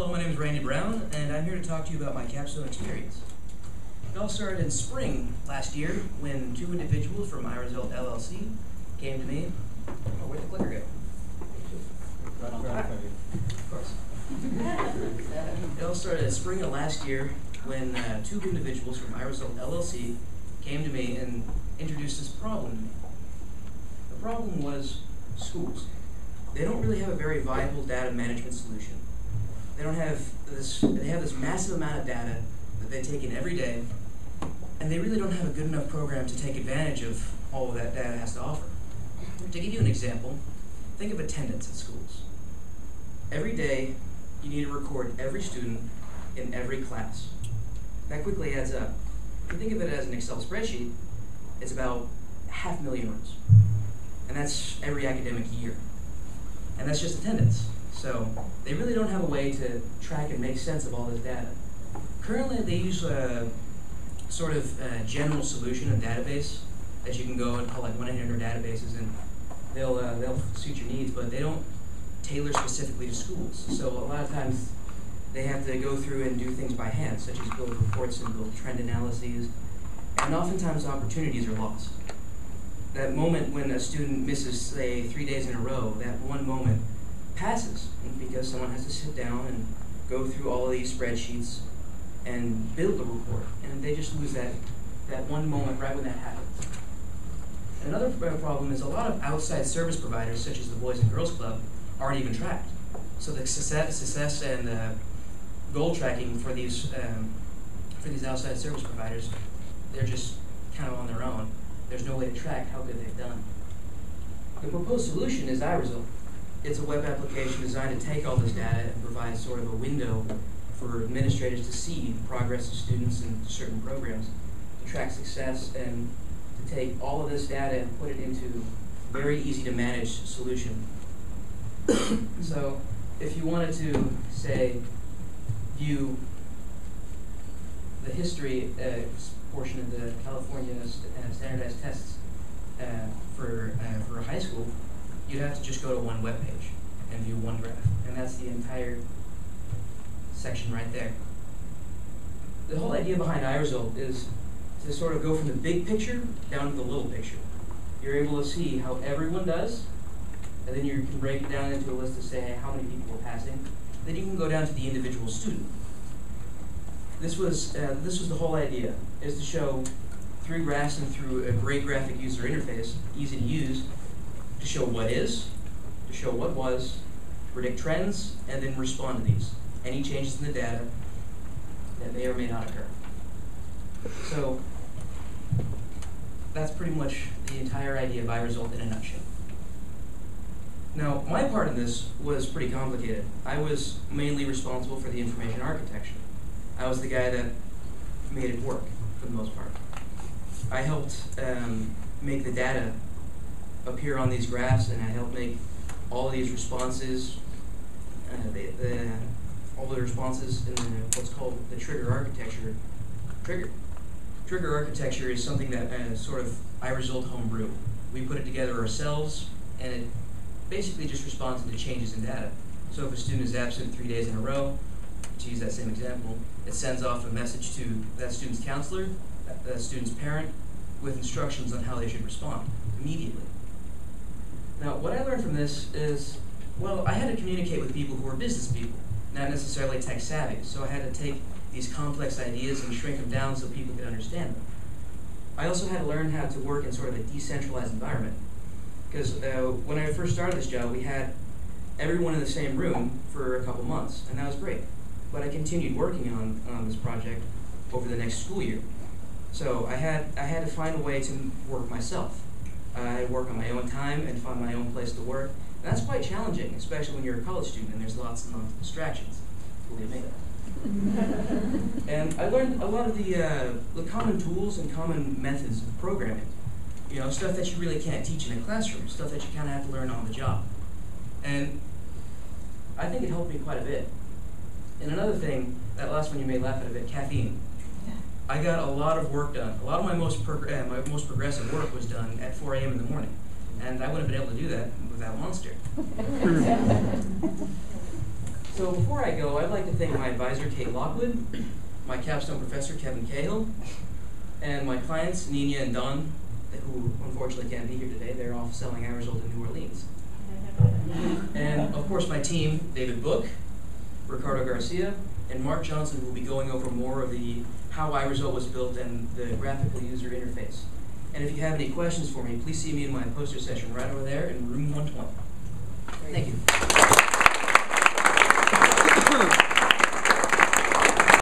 Hello, my name is Randall Brown, and I'm here to talk to you about my capstone experience. It all started in spring last year when two individuals from iResult LLC came to me. Oh, where'd the clicker go? Of course. It all started in spring of last year when two individuals from iResult LLC came to me and introduced this problem to me. The problem was schools. They don't really have a very viable data management solution. They have this massive amount of data that they take in every day, and they really don't have a good enough program to take advantage of all of that data has to offer. To give you an example, think of attendance at schools. Every day, you need to record every student in every class. That quickly adds up. If you think of it as an Excel spreadsheet, it's about 500,000 rows. And that's every academic year. And that's just attendance. So they really don't have a way to track and make sense of all this data. Currently, they use a sort of general solution, a database that you can go and call like 1-800 databases, and they'll suit your needs, but they don't tailor specifically to schools. So a lot of times they have to go through and do things by hand, such as build reports and build trend analyses, and oftentimes opportunities are lost. That moment when a student misses, say, 3 days in a row, that one moment passes because someone has to sit down and go through all of these spreadsheets and build a report, and they just lose that one moment right when that happens. Another problem is a lot of outside service providers, such as the Boys and Girls Club, aren't even tracked. So the success and goal tracking for these outside service providers, they're just kind of on their own. There's no way to track how good they've done. The proposed solution is iResult. It's a web application designed to take all this data and provide sort of a window for administrators to see the progress of students in certain programs, to track success, and to take all of this data and put it into a very easy to manage solution. So if you wanted to, say, view the history portion of the California standardized tests for high school, you'd have to just go to one web page and view one graph, and that's the entire section right there. The whole idea behind iResult is to sort of go from the big picture down to the little picture. You're able to see how everyone does, and then you can break it down into a list to say how many people are passing. Then you can go down to the individual student. This was the whole idea, is to show through graphs and through a great graphic user interface, easy to use, to show what is, to show what was, to predict trends, and then respond to these. Any changes in the data that may or may not occur. So that's pretty much the entire idea of iResult in a nutshell. Now, my part in this was pretty complicated. I was mainly responsible for the information architecture. I was the guy that made it work, for the most part. I helped make the data appear on these graphs, and I helped make all of these responses, all the responses in what's called the trigger architecture. Trigger architecture is something that sort of iResult homebrew. We put it together ourselves, and it basically just responds to changes in data. So if a student is absent 3 days in a row, to use that same example, it sends off a message to that student's counselor, that student's parent, with instructions on how they should respond immediately. Now, what I learned from this is, well, I had to communicate with people who were business people, not necessarily tech savvy, so I had to take these complex ideas and shrink them down so people could understand them. I also had to learn how to work in sort of a decentralized environment, because when I first started this job, we had everyone in the same room for a couple months, and that was great. But I continued working on this project over the next school year. So I had to find a way to work myself. I had to work on my own time and find my own place to work. And that's quite challenging, especially when you're a college student and there's lots and lots of distractions, believe me. And I learned a lot of the common tools and common methods of programming. You know, stuff that you really can't teach in a classroom, stuff that you kind of have to learn on the job. And I think it helped me quite a bit. And another thing, that last one you may laugh at a bit, caffeine. I got a lot of work done. A lot of my most progressive work was done at 4 a.m. in the morning. And I wouldn't have been able to do that without Monster. So before I go, I'd like to thank my advisor, Kate Lockwood, my capstone professor, Kevin Cahill, and my clients, Nina and Don, who unfortunately can't be here today. They're off selling iResult in New Orleans. And of course my team, David Book, Ricardo Garcia, and Mark Johnson, who will be going over more of the how iResult was built and the graphical user interface. And if you have any questions for me, please see me in my poster session right over there in room 120. Thank you.